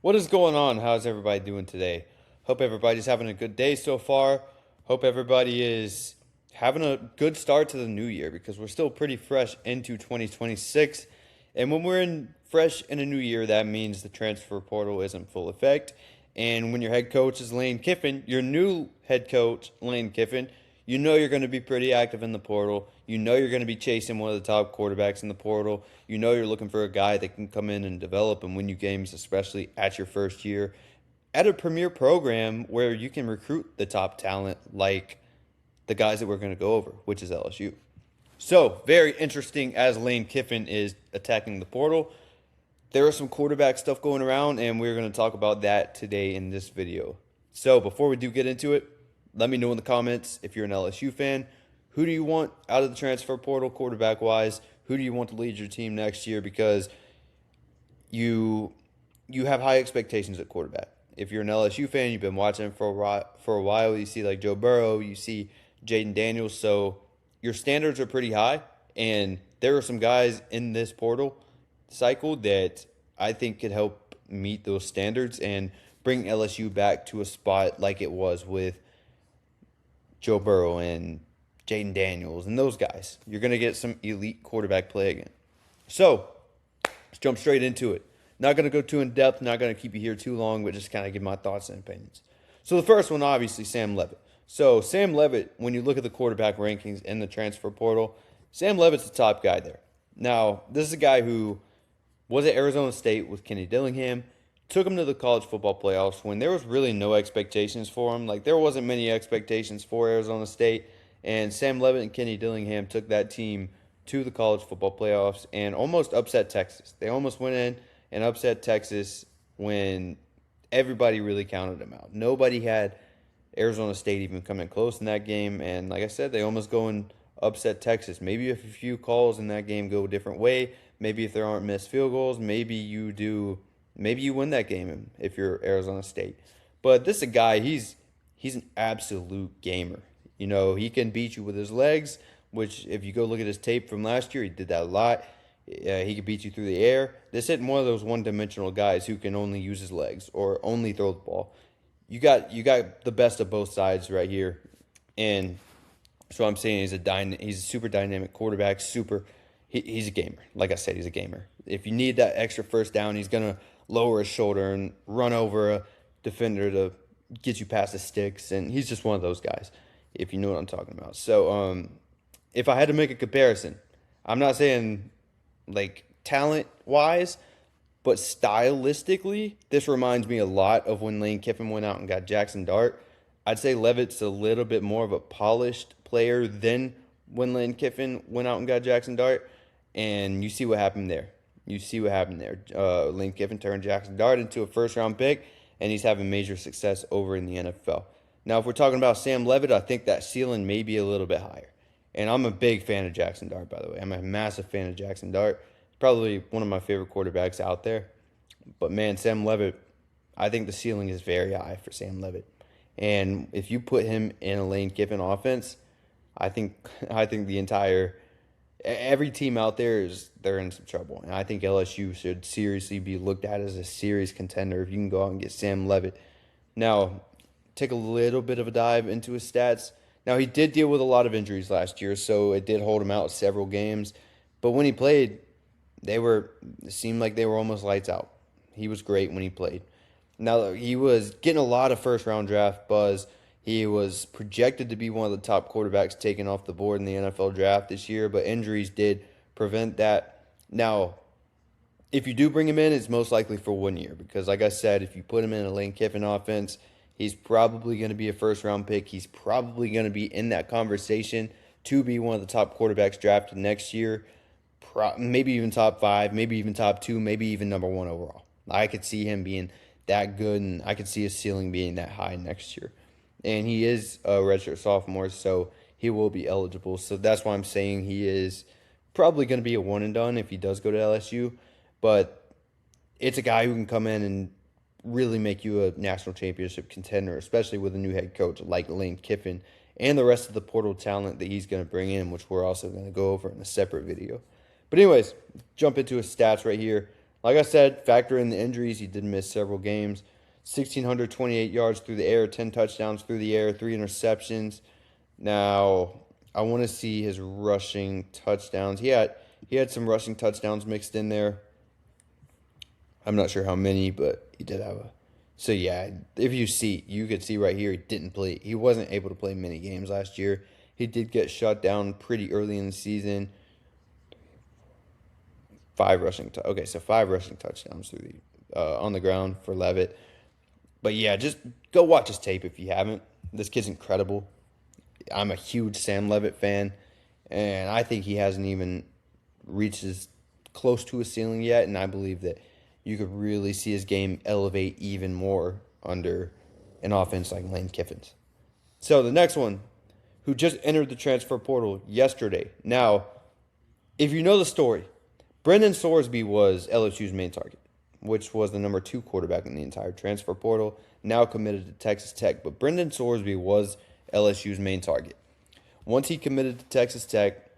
What is going on? How's everybody doing today? Hope everybody's having a good day so far. Hope everybody is having a good start to the new year because we're still pretty fresh into 2026. And when we're fresh in a new year, that means the transfer portal is in full effect. And when your head coach is Lane Kiffin, your new head coach, Lane Kiffin, you know you're going to be pretty active in the portal. You know you're going to be chasing one of the top quarterbacks in the portal. You know you're looking for a guy that can come in and develop and win you games, especially at your first year, at a premier program where you can recruit the top talent like the guys that we're going to go over, which is LSU. So, very interesting as Lane Kiffin is attacking the portal. There is some quarterback stuff going around, and we're going to talk about that today in this video. So, before we do get into it, let me know in the comments if you're an LSU fan. Who do you want out of the transfer portal quarterback-wise? Who do you want to lead your team next year? Because you have high expectations at quarterback. If you're an LSU fan, you've been watching for a while. You see like Joe Burrow, you see Jaden Daniels. So your standards are pretty high, and there are some guys in this portal cycle that I think could help meet those standards and bring LSU back to a spot like it was with Joe Burrow and Jaden Daniels and those guys. You're going to get some elite quarterback play again. So, let's jump straight into it. Not going to go too in-depth, not going to keep you here too long, but just kind of give my thoughts and opinions. So, the first one, obviously, Sam Leavitt. So, Sam Leavitt, when you look at the quarterback rankings in the transfer portal, Sam Leavitt's the top guy there. Now, this is a guy who was at Arizona State with Kenny Dillingham, took him to the college football playoffs when there was really no expectations for him. Like, there wasn't many expectations for Arizona State, and Sam Leavitt and Kenny Dillingham took that team to the college football playoffs and almost upset Texas. They almost went in and upset Texas when everybody really counted them out. Nobody had Arizona State even coming close in that game, and like I said, they almost go and upset Texas. Maybe if a few calls in that game go a different way, maybe if there aren't missed field goals, maybe you win that game if you're Arizona State. But this is a guy, he's an absolute gamer. You know, he can beat you with his legs, which if you go look at his tape from last year, he did that a lot. He could beat you through the air. This isn't one of those one-dimensional guys who can only use his legs or only throw the ball. You got the best of both sides right here. And so I'm saying he's a super dynamic quarterback, he's a gamer. Like I said, he's a gamer. If you need that extra first down, he's going to lower his shoulder and run over a defender to get you past the sticks, and he's just one of those guys, if you know what I'm talking about. So if I had to make a comparison, I'm not saying like talent-wise, but stylistically, this reminds me a lot of when Lane Kiffin went out and got Jackson Dart. I'd say Leavitt's a little bit more of a polished player than when Lane Kiffin went out and got Jackson Dart, and you see what happened there. Lane Kiffin turned Jackson Dart into a first-round pick, and he's having major success over in the NFL. Now, if we're talking about Sam Leavitt, I think that ceiling may be a little bit higher. And I'm a big fan of Jackson Dart, by the way. I'm a massive fan of Jackson Dart. Probably one of my favorite quarterbacks out there. But, man, Sam Leavitt, I think the ceiling is very high for Sam Leavitt. And if you put him in a Lane Kiffin offense, I think every team out there they're in some trouble. And I think LSU should seriously be looked at as a serious contender if you can go out and get Sam Leavitt. Now, take a little bit of a dive into his stats. Now, he did deal with a lot of injuries last year, so it did hold him out several games. But when he played, it seemed like they were almost lights out. He was great when he played. Now, he was getting a lot of first-round draft buzz. He was projected to be one of the top quarterbacks taken off the board in the NFL draft this year, but injuries did prevent that. Now, if you do bring him in, it's most likely for 1 year because, like I said, if you put him in a Lane Kiffin offense, he's probably going to be a first-round pick. He's probably going to be in that conversation to be one of the top quarterbacks drafted next year, maybe even top 5, maybe even top 2, maybe even number 1 overall. I could see him being that good, and I could see his ceiling being that high next year. And he is a redshirt sophomore, so he will be eligible. So that's why I'm saying he is probably going to be a one-and-done if he does go to LSU. But it's a guy who can come in and really make you a national championship contender, especially with a new head coach like Lane Kiffin and the rest of the portal talent that he's going to bring in, which we're also going to go over in a separate video. But anyways, jump into his stats right here. Like I said, factor in the injuries. He did miss several games. 1,628 yards through the air, 10 touchdowns through the air, 3 interceptions. Now, I want to see his rushing touchdowns. He had some rushing touchdowns mixed in there. I'm not sure how many, but he did have a. So yeah, if you could see right here, he didn't play. He wasn't able to play many games last year. He did get shut down pretty early in the season. 5 rushing touchdowns through the on the ground for Leavitt. But yeah, just go watch his tape if you haven't. This kid's incredible. I'm a huge Sam Leavitt fan, and I think he hasn't even reached close to a ceiling yet. And I believe that you could really see his game elevate even more under an offense like Lane Kiffin's. So the next one, who just entered the transfer portal yesterday. Now, if you know the story, Brendan Sorsby was LSU's main target, which was the number 2 quarterback in the entire transfer portal, now committed to Texas Tech. But Brendan Sorsby was LSU's main target. Once he committed to Texas Tech,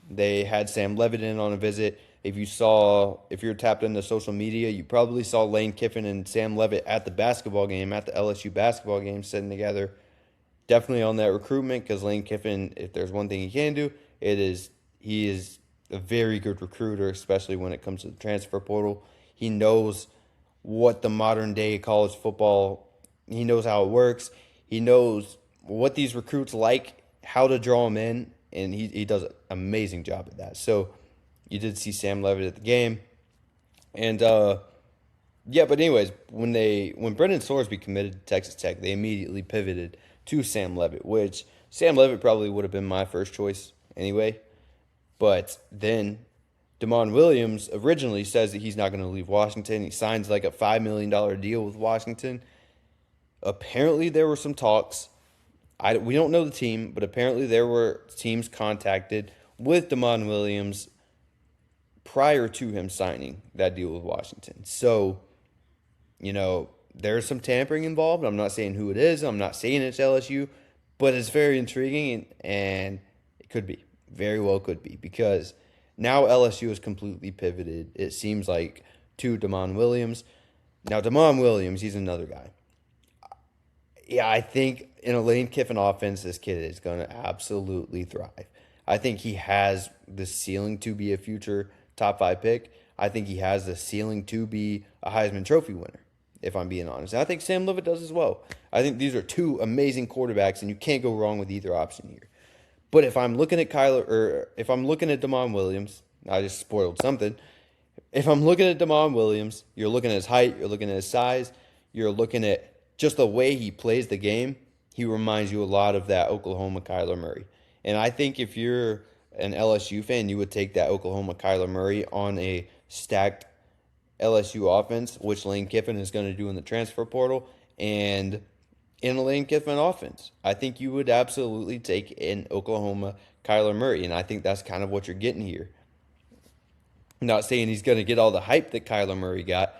they had Sam Leavitt in on a visit. If you're tapped into social media, you probably saw Lane Kiffin and Sam Leavitt at the LSU basketball game, sitting together. Definitely on that recruitment, because Lane Kiffin, if there's one thing he can do, he is a very good recruiter, especially when it comes to the transfer portal. He knows what the modern day college football, he knows how it works. He knows what these recruits like, how to draw them in, and he does an amazing job at that. So you did see Sam Leavitt at the game. And but anyways, when Brendan Sorsby committed to Texas Tech, they immediately pivoted to Sam Leavitt, which Sam Leavitt probably would have been my first choice anyway. But then Demond Williams originally says that he's not going to leave Washington. He signs like a $5 million deal with Washington. Apparently there were some talks. We don't know the team, but apparently there were teams contacted with Demond Williams prior to him signing that deal with Washington. So, there's some tampering involved. I'm not saying who it is. I'm not saying it's LSU, but it's very intriguing, and it could be. Very well could be, because now LSU is completely pivoted, it seems like, to Demond Williams. Now, Demond Williams, he's another guy. Yeah, I think in a Lane Kiffin offense, this kid is going to absolutely thrive. I think he has the ceiling to be a future top 5 pick. I think he has the ceiling to be a Heisman Trophy winner, if I'm being honest. And I think Sam Leavitt does as well. I think these are 2 amazing quarterbacks, and you can't go wrong with either option here. But if I'm looking at if I'm looking at Demond Williams, I just spoiled something. If I'm looking at Demond Williams, you're looking at his height, you're looking at his size, you're looking at just the way he plays the game. He reminds you a lot of that Oklahoma Kyler Murray. And I think if you're an LSU fan, you would take that Oklahoma Kyler Murray on a stacked LSU offense, which Lane Kiffin is going to do in the transfer portal, and in a Lane Kiffin offense. I think you would absolutely take an Oklahoma Kyler Murray, and I think that's kind of what you're getting here. I'm not saying he's going to get all the hype that Kyler Murray got,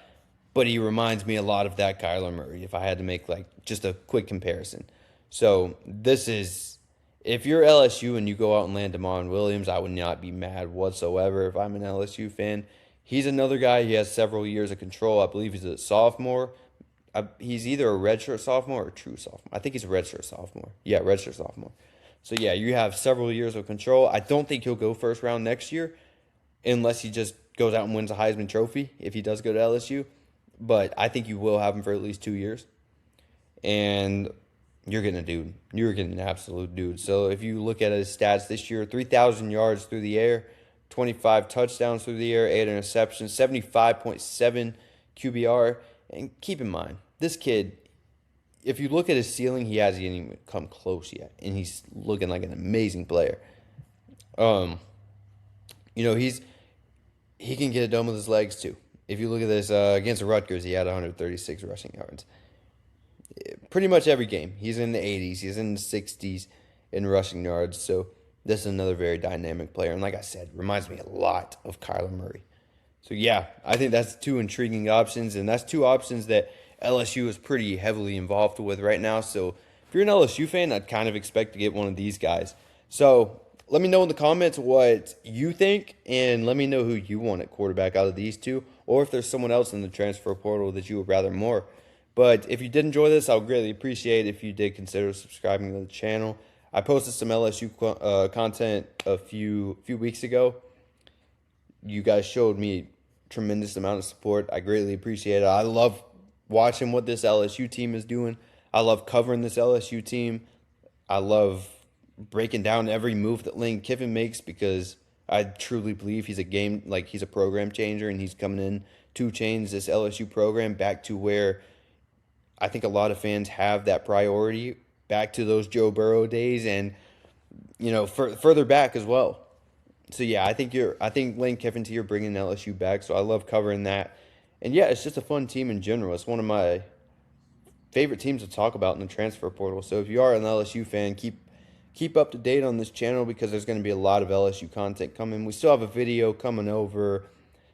but he reminds me a lot of that Kyler Murray, if I had to make just a quick comparison. So if you're LSU and you go out and land Demond Williams, I would not be mad whatsoever if I'm an LSU fan. He's another guy. He has several years of control. I believe he's a sophomore. He's either a redshirt sophomore or a true sophomore. I think he's a redshirt sophomore. Yeah, redshirt sophomore. So, yeah, you have several years of control. I don't think he'll go first round next year unless he just goes out and wins a Heisman Trophy if he does go to LSU. But I think you will have him for at least 2 years. And you're getting a dude. You're getting an absolute dude. So if you look at his stats this year, 3,000 yards through the air, 25 touchdowns through the air, 8 interceptions, 75.7 QBR. And keep in mind, this kid, if you look at his ceiling, he hasn't even come close yet. And he's looking like an amazing player. He can get it done with his legs too. If you look at this, against the Rutgers, he had 136 rushing yards. Pretty much every game. He's in the 80s. He's in the 60s in rushing yards. So this is another very dynamic player. And like I said, reminds me a lot of Kyler Murray. So yeah, I think that's 2 intriguing options. And that's 2 options that LSU is pretty heavily involved with right now. So if you're an LSU fan, I'd kind of expect to get one of these guys. So let me know in the comments what you think, and let me know who you want at quarterback out of these 2. or if there's someone else in the transfer portal that you would rather more. But if you did enjoy this, I would greatly appreciate if you did consider subscribing to the channel. I posted some LSU content a few weeks ago. You guys showed me tremendous amount of support. I greatly appreciate it. I love watching what this LSU team is doing. I love covering this LSU team. I love breaking down every move that Lane Kiffin makes because I truly believe he's a program changer, and he's coming in to change this LSU program back to where I think a lot of fans have that priority, back to those Joe Burrow days, and further back as well. So yeah, I think Lane Kiffin's here bringing LSU back, so I love covering that. And yeah, it's just a fun team in general. It's one of my favorite teams to talk about in the transfer portal. So if you are an LSU fan, keep up to date on this channel because there's going to be a lot of LSU content coming. We still have a video coming over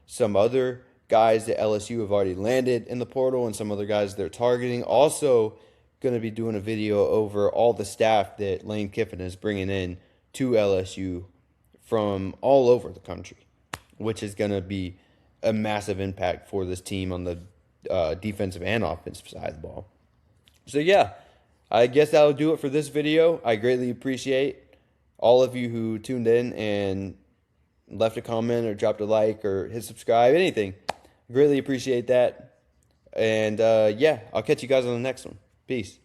some other guys that LSU have already landed in the portal and some other guys they're targeting. Also going to be doing a video over all the staff that Lane Kiffin is bringing in to LSU from all over the country, which is going to be a massive impact for this team on the defensive and offensive side of the ball. So yeah, I guess that'll do it for this video. I greatly appreciate all of you who tuned in and left a comment or dropped a like or hit subscribe, anything. Greatly appreciate that. And yeah, I'll catch you guys on the next one. Peace.